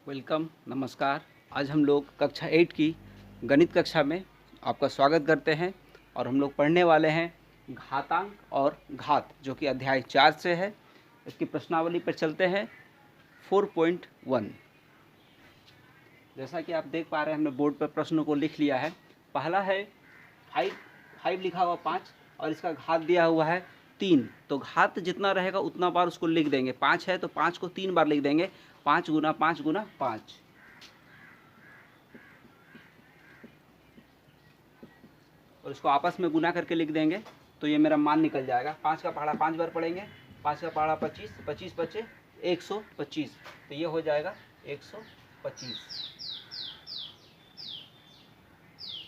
Welcome, नमस्कार। आज हम लोग कक्षा 8 की गणित कक्षा में आपका स्वागत करते हैं और हम लोग पढ़ने वाले हैं घातांक और घात, जो कि अध्याय 4 से है। इसकी प्रश्नावली पर चलते हैं। 4.1 जैसा कि आप देख पा रहे हैं, हमने बोर्ड पर प्रश्नों को लिख लिया है। पहला है 5 लिखा हुआ 5 और इसका घात दिया हुआ है 3। तो घात जितना रहेगा उतना बार उसको लिख देंगे। 5 है तो 5 को 3 बार लिख देंगे। 5 गुना 5 गुना 5 और इसको आपस में गुना करके लिख देंगे तो ये मेरा मान निकल जाएगा। 5 का पहाड़ा 5 बार पढ़ेंगे। 5 का पहाड़ा 25, 25 बचे 125, तो ये हो जाएगा 125।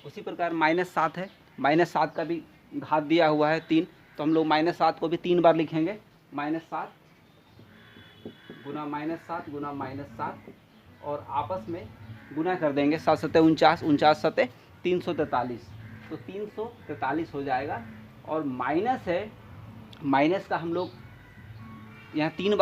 उसी प्रकार -7 है। -7 का भी घात दिया हुआ है 3, तो हम लोग -7 को भी 3 बार लिखेंगे। -7 गुना -7 गुना -7 और आपस में गुना कर देंगे। 7 सत्ते 49, 49 सत्ते 343, तो 343 हो जाएगा। और माइनस है, माइनस का हम लोग यहाँ 3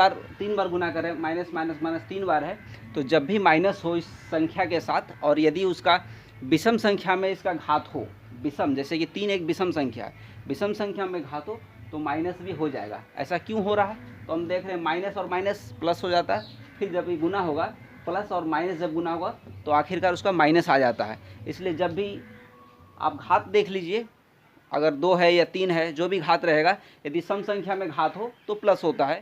बार गुना करें। माइनस माइनस माइनस 3 बार है, तो जब भी माइनस हो इस संख्या के साथ और यदि उसका विषम संख्या में इसका घात हो, विषम जैसे कि 3 एक विषम संख्या है, विषम संख्या में घात हो तो माइनस भी हो जाएगा। ऐसा क्यों हो रहा है? तो हम देख रहे हैं माइनस और माइनस प्लस हो जाता है, फिर जब ये गुना होगा प्लस और माइनस जब गुना होगा तो आखिरकार उसका माइनस आ जाता है। इसलिए जब भी आप घात देख लीजिए, अगर 2 है या 3 है, जो भी घात रहेगा, यदि सम संख्या में घात हो तो प्लस होता है,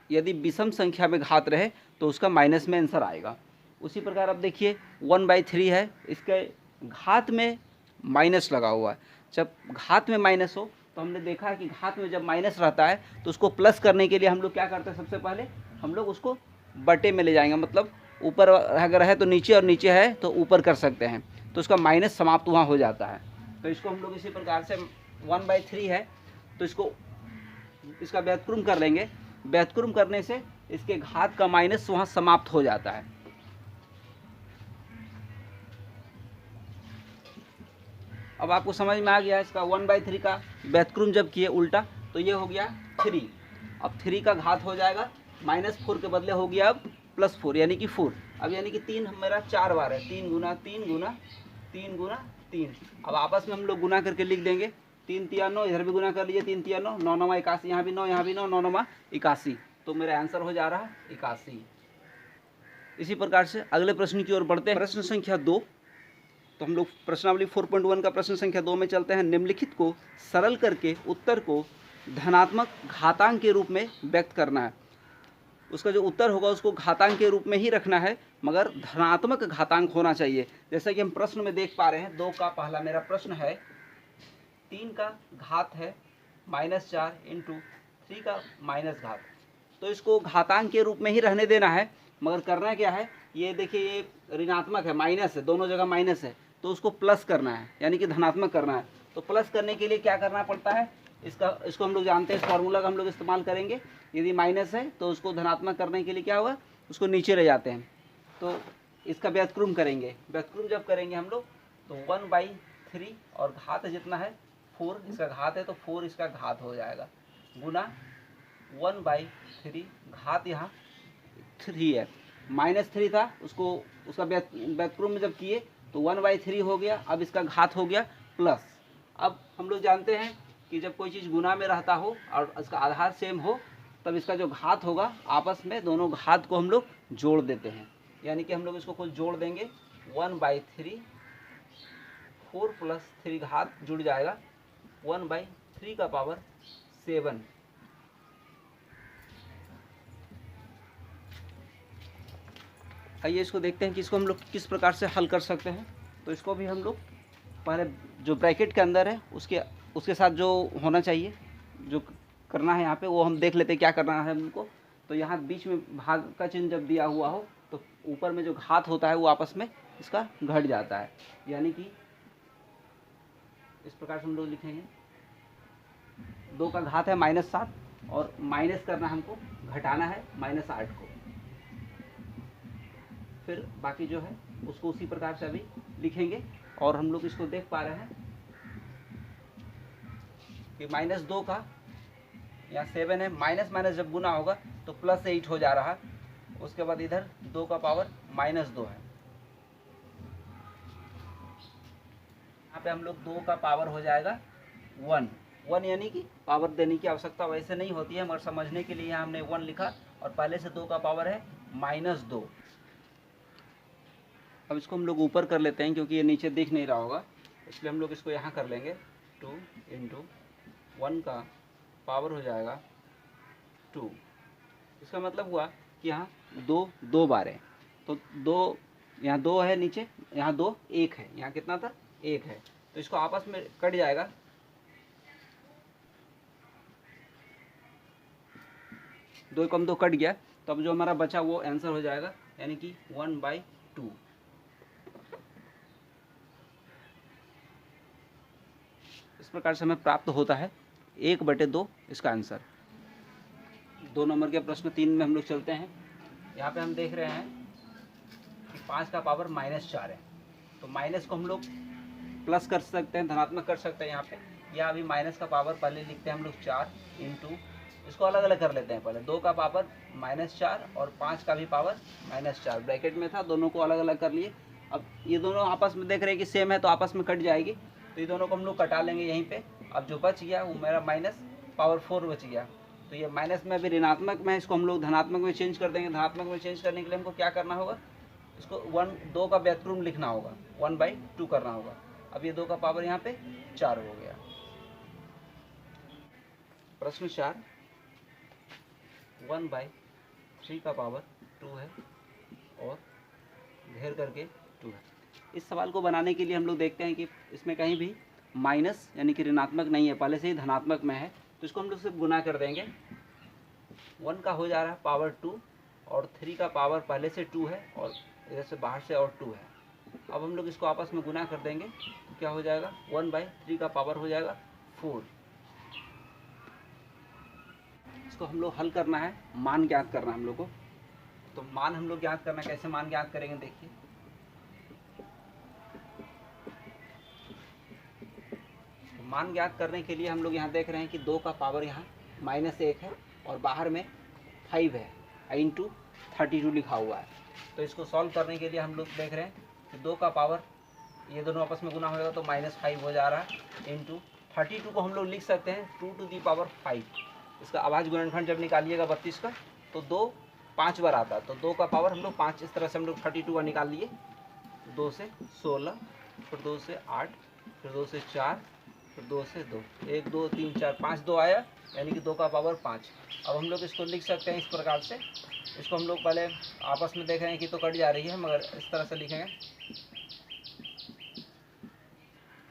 यदि विषम संख्या में घात रहे तो उसका माइनस में आंसर आएगा। उसी प्रकार अब देखिए 1/3 है, इसके घात में माइनस लगा हुआ है। जब घात में माइनस हो तो हमने देखा है कि घात में जब माइनस रहता है तो उसको प्लस करने के लिए हम लोग क्या करते हैं? सबसे पहले हम लोग उसको बटे में ले जाएंगे, मतलब ऊपर अगर है तो नीचे और नीचे है तो ऊपर कर सकते हैं, तो उसका माइनस समाप्त वहाँ हो जाता है। तो इसको हम लोग इसी प्रकार से 1/3 है तो इसका व्युत्क्रम कर लेंगे। व्युत्क्रम करने से इसके घात का माइनस वहाँ समाप्त हो जाता है। अब आपको समझ में आ गया इसका 1/3 का व्युत्क्रम जब किए उल्टा तो ये हो गया 3। अब 3 का घात हो जाएगा -4 के बदले हो गया अब +4 यानी कि 4। अब यानी कि 3 मेरा 4 बार है, 3 गुना 3 गुना 3 गुना 3। अब आपस में हम लोग गुना करके लिख देंगे। 3 तिया 9, इधर भी गुना कर लीजिए। 3 तिया 9, 9 9 81, यहाँ भी 9 यहाँ भी 9, 9 9 81, तो मेरा आंसर हो जा रहा है 81। इसी प्रकार से अगले प्रश्न की ओर बढ़ते हैं। प्रश्न संख्या 2, तो हम लोग प्रश्नावली 4.1 का प्रश्न संख्या 2 में चलते हैं। निम्नलिखित को सरल करके उत्तर को धनात्मक घातांक के रूप में व्यक्त करना है। उसका जो उत्तर होगा उसको घातांक के रूप में ही रखना है, मगर धनात्मक घातांक होना चाहिए। जैसा कि हम प्रश्न में देख पा रहे हैं, 2 का पहला मेरा प्रश्न है, 3 का घात है -4 इंटू 3 का माइनस घात, तो इसको घातांक के रूप में ही रहने देना है। मगर करना क्या है, ये देखिए ये ऋणात्मक है, माइनस है, दोनों जगह माइनस है, तो उसको प्लस करना है, यानी कि धनात्मक करना है। तो प्लस करने के लिए क्या करना पड़ता है, इसको हम लोग जानते हैं, इस फार्मूला का हम लोग इस्तेमाल करेंगे। यदि माइनस है तो उसको धनात्मक करने के लिए क्या होगा, उसको नीचे ले जाते हैं, तो इसका व्युत्क्रम करेंगे। व्युत्क्रम जब करेंगे हम लोग तो 1/3 और घात जितना है 4, इसका घात है तो 4 इसका घात हो जाएगा, गुना 1/3, घात यहाँ 3 है, -3 था, उसका व्युत्क्रम जब किए तो 1/3 हो गया। अब इसका घात हो गया प्लस। अब हम लोग जानते हैं कि जब कोई चीज़ गुना में रहता हो और इसका आधार सेम हो तब इसका जो घात होगा आपस में दोनों घात को हम लोग जोड़ देते हैं, यानी कि हम लोग इसको कुछ जोड़ देंगे। 1/3, 4 + 3 घात जुड़ जाएगा 1/3 का पावर 7। आइए इसको देखते हैं कि इसको हम लोग किस प्रकार से हल कर सकते हैं। तो इसको भी हम लोग पहले जो ब्रैकेट के अंदर है उसके साथ जो होना चाहिए, जो करना है यहाँ पे, वो हम देख लेते हैं क्या करना है हमको। तो यहाँ बीच में भाग का चिन्ह जब दिया हुआ हो तो ऊपर में जो घात होता है वो आपस में इसका घट जाता है, यानी कि इस प्रकार से हम लोग लिखेंगे। 2 का घात है -7 और माइनस करना हमको, घटाना है -8 को, फिर बाकी जो है उसको उसी प्रकार से अभी लिखेंगे। और हम लोग इसको देख पा रहे हैं कि -2 का यहाँ 7 है, माइनस माइनस जब गुना होगा तो +8 हो जा रहा है, उसके बाद इधर 2 का पावर -2 है। यहाँ पे हम लोग 2 का पावर हो जाएगा 1 यानी कि पावर देने की आवश्यकता वैसे नहीं होती है, मगर समझने के लिए यहाँ हमने 1 लिखा और पहले से 2 का पावर है -2। अब इसको हम लोग ऊपर कर लेते हैं क्योंकि ये नीचे दिख नहीं रहा होगा, इसलिए हम लोग इसको यहाँ कर लेंगे। 2 × 1 का पावर हो जाएगा 2। इसका मतलब हुआ कि यहाँ 2 बार है, तो 2 यहाँ 2 है, नीचे यहाँ 2 1 है, यहाँ कितना था 1 है, तो इसको आपस में कट जाएगा। 2 कम 2 कट गया, तो अब जो हमारा बचा वो आंसर हो जाएगा, यानी कि 1/2। इस प्रकार से हमें प्राप्त होता है 1/2 इसका आंसर। 2 नंबर के प्रश्न 3 में हम लोग चलते हैं। यहाँ पे हम देख रहे हैं कि 5 का पावर -4 है, तो माइनस को हम लोग प्लस कर सकते हैं, धनात्मक कर सकते हैं यहाँ पे, या अभी माइनस का पावर पहले लिखते हैं हम लोग 4 × इसको अलग अलग कर लेते हैं। पहले 2 का पावर -4 और 5 का भी पावर -4 ब्रैकेट में था, दोनों को अलग अलग कर लिए। अब ये दोनों आपस में देख रहे हैं कि सेम है, तो आपस में कट जाएगी, तो ये दोनों को हम लोग कटा लेंगे यहीं पे। अब जो बच गया वो मेरा -4 बच गया, तो ये माइनस में अभी ऋणात्मक में, इसको हम लोग धनात्मक में चेंज कर देंगे। धनात्मक में चेंज करने के लिए हमको क्या करना होगा, इसको 2 का व्युत्क्रम लिखना होगा, 1/2 करना होगा। अब ये 2 का पावर यहाँ पे 4 हो गया। प्रश्न 4, 1/3 का पावर 2 है और घेर करके 2 है। इस सवाल को बनाने के लिए हम लोग देखते हैं कि इसमें कहीं भी माइनस यानी कि ऋणात्मक नहीं है, पहले से ही धनात्मक में है, तो इसको हम लोग सिर्फ गुना कर देंगे। 1 का हो जा रहा है पावर 2 और 3 का पावर पहले से 2 है और इधर से बाहर से और 2 है। अब हम लोग इसको आपस में गुना कर देंगे, तो क्या हो जाएगा, 1/3 का पावर हो जाएगा 4। इसको हम लोग हल करना है, मान ज्ञात करना है हम लोग को। तो मान हम लोग ज्ञात करना, कैसे मान ज्ञात करेंगे देखिए। तो मान ज्ञात करने के लिए हम लोग यहाँ देख रहे हैं कि 2 का पावर यहाँ -1 है और बाहर में 5 है, × 32 लिखा हुआ है। तो इसको सॉल्व करने के लिए हम लोग देख रहे हैं कि 2 का पावर, ये दोनों आपस में गुना होगा तो -5 हो जा रहा है, × 32 को हम लोग लिख सकते हैं 2⁵। इसका अभाज्य गुणनखंड जब निकालिएगा 32 का, तो 2 5 बार आता है, तो 2 का पावर हम लोग 5, इस तरह से हम लोग 32 का निकाल लिए। 2 से 16, फिर 2 से 8, फिर 2 से 4, फिर 2 से 2, 1 2 3 4 5, 2 आया, यानी कि 2 का पावर 5। अब हम लोग इसको लिख सकते हैं इस प्रकार से। इसको हम लोग पहले आपस में देख रहे हैं कि तो कट जा रही है, मगर इस तरह से लिखेंगे,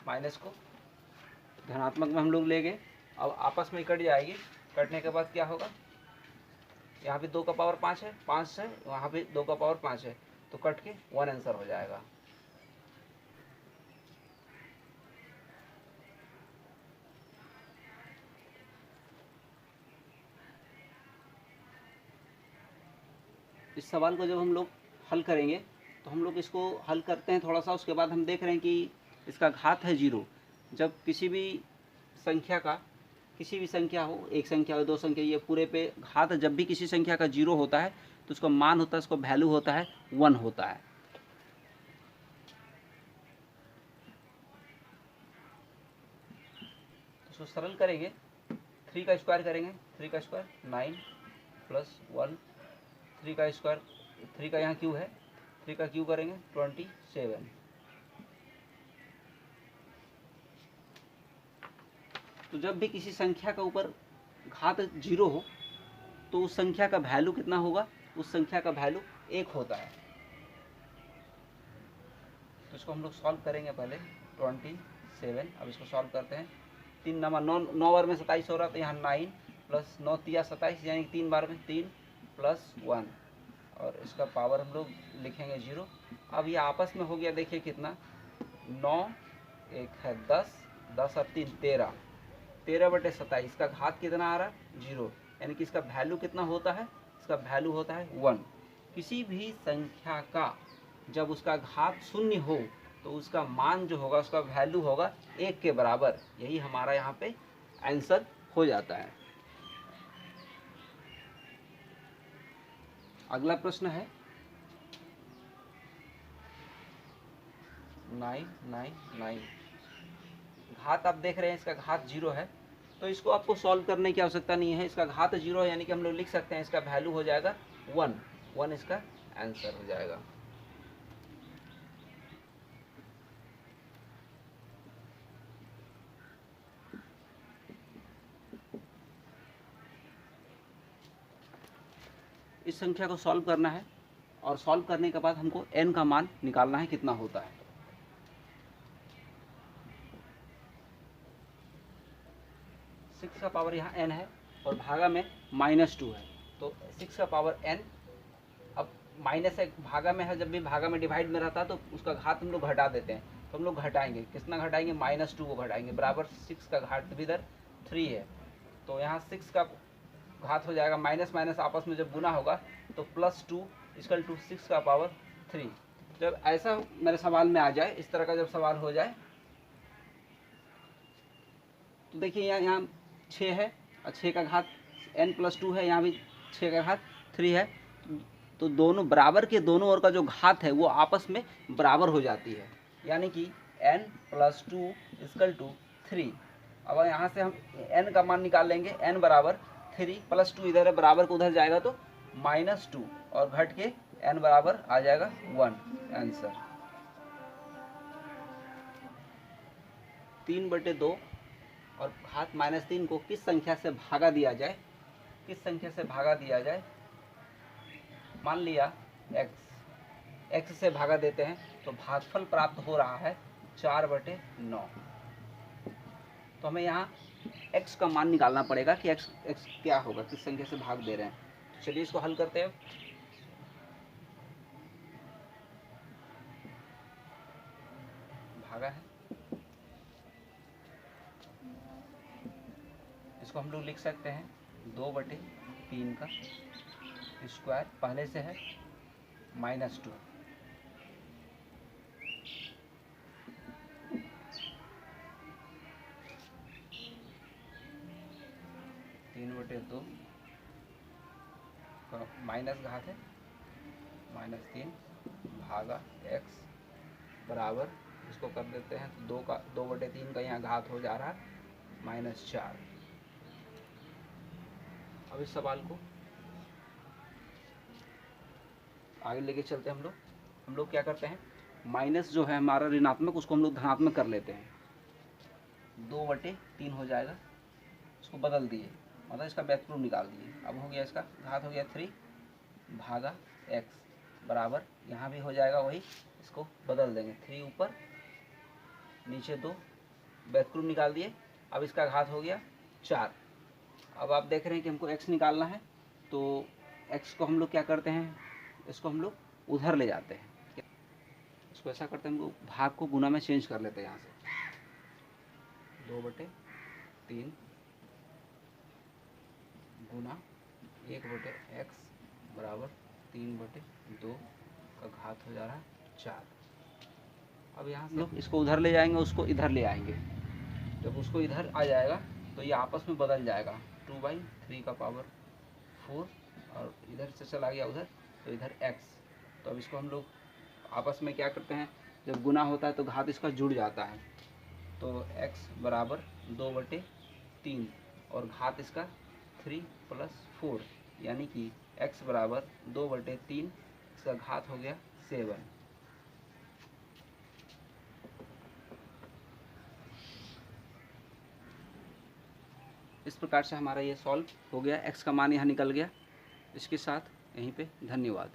माइनस को धनात्मक में हम लोग ले गए, अब आपस में कट जाएगी। कटने के बाद क्या होगा, यहाँ पे 2 का पावर 5 है, 5 से वहाँ पे 2 का पावर 5 है, तो कट के 1 आंसर हो जाएगा। इस सवाल को जब हम लोग हल करेंगे, तो हम लोग इसको हल करते हैं थोड़ा सा, उसके बाद हम देख रहे हैं कि इसका घात है 0। जब किसी भी संख्या का, किसी भी संख्या हो, एक संख्या हो, 2 संख्या, ये पूरे पे घात जब भी किसी संख्या का 0 होता है, तो उसका मान होता है, उसका वैल्यू होता है 1 होता है। इसको सरल करेंगे, 3 का स्क्वायर करेंगे, 3 का स्क्वायर 9 + 1, 3 का स्क्वायर, 3 का यहाँ क्यू है, 3 का क्यू करेंगे 27। तो जब भी किसी संख्या का ऊपर घात 0 हो, तो उस संख्या का वैल्यू कितना होगा, उस संख्या का वैल्यू 1 होता है। तो इसको हम लोग सॉल्व करेंगे पहले, 27। अब इसको सॉल्व करते हैं, 3 नंबर 9 बार में 27 हो रहा, तो यहाँ 9 + 9 × 27, यानी 3 बार में 3 + 1, और इसका पावर हम लोग लिखेंगे 0। अब ये आपस में हो गया, देखिए कितना, 9 1 है 10, 10 और 3 13, 13/27। इसका घात कितना आ रहा है 0, यानी कि इसका वैल्यू कितना होता है, इसका वैल्यू होता है 1। किसी भी संख्या का जब उसका घात 0 हो, तो उसका मान जो होगा, उसका वैल्यू होगा 1 के बराबर। यही हमारा यहाँ पे आंसर हो जाता है। अगला प्रश्न है 999। घात आप देख रहे हैं, इसका घात 0 है, तो इसको आपको सॉल्व करने की आवश्यकता नहीं है। इसका घात 0 है, यानी कि हम लोग लिख सकते हैं इसका वैल्यू हो जाएगा 1 इसका आंसर हो जाएगा। इस संख्या को सॉल्व करना है और सॉल्व करने के बाद हमको n का मान निकालना है कितना होता है। 6 का पावर यहाँ n है और भागा में -2 है, तो 6 का पावर n। अब माइनस एक भागा में है, जब भी भागा में डिवाइड में रहता है तो उसका घात हम लोग घटा देते हैं, तो हम लोग घटाएंगे, कितना घटाएंगे, -2 को घटाएंगे, बराबर 6 का घात भी इधर 3 है, तो यहाँ 6 का घात हो जाएगा, माइनस माइनस आपस में जब गुना होगा तो +2 = 6 का पावर 3। जब ऐसा मेरे सवाल में आ जाए, इस तरह का जब सवाल हो जाए, तो देखिए यहाँ 6 है और 6 का घात n+2 है, यहाँ भी 6 का घात 3 है, तो दोनों बराबर के दोनों ओर का जो घात है वो आपस में बराबर हो जाती है, यानी कि n+2 = 3। अब यहाँ से हम n का मान निकाल लेंगे, n बराबर 3 + 2 इधर है, बराबर को उधर जाएगा तो -2 और घट के n बराबर आ जाएगा 1 आंसर। 3/2 और घात -3 को किस संख्या से भागा दिया जाए, किस संख्या से भागा दिया जाए। मान लिया x से भागा देते हैं तो भागफल प्राप्त हो रहा है 4/9। तो हमें यहाँ x का मान निकालना पड़ेगा कि x क्या होगा, किस संख्या से भाग दे रहे हैं। तो चलिए इसको हल करते हैं। भागा है, इसको हम लोग लिख सकते हैं 2/3 का स्क्वायर, पहले से है -2, (3/2) का माइनस घात है -3 भागा x बराबर, इसको कर देते हैं 2/3 का यहाँ घात हो जा रहा है -4। अब इस सवाल को आगे लेके चलते हैं। हम लोग क्या करते हैं, माइनस जो है हमारा ऋणात्मक, उसको हम लोग धनात्मक कर लेते हैं, 2/3 हो जाएगा, इसको बदल दिए, मतलब इसका व्युत्क्रम निकाल दिए। अब हो गया, इसका घात हो गया 3 भागा x बराबर, यहाँ भी हो जाएगा वही, इसको बदल देंगे, 3 ऊपर नीचे 2, व्युत्क्रम निकाल दिए। अब इसका घात हो गया 4। अब आप देख रहे हैं कि हमको x निकालना है, तो x को हम लोग क्या करते हैं, इसको हम लोग उधर ले जाते हैं, इसको ऐसा करते हैं, हम लोग भाग को गुना में चेंज कर लेते हैं। यहाँ से 2/3 गुना 1/x बराबर 3/2 का घात हो जा रहा है 4। अब यहाँ से लोग इसको उधर ले जाएंगे, उसको इधर ले आएंगे, जब उसको इधर आ जाएगा तो ये आपस में बदल जाएगा, 2/3 का पावर 4 और इधर से चला गया उधर, तो इधर x। तो अब इसको हम लोग आपस में क्या करते हैं, जब गुना होता है तो घात इसका जुड़ जाता है, तो x बराबर 2/3 और घात इसका 3 + 4, यानी कि x बराबर 2/3, इसका घात हो गया 7। इस प्रकार से हमारा ये सॉल्व हो गया, x का मान यहाँ निकल गया। इसके साथ यहीं पे धन्यवाद।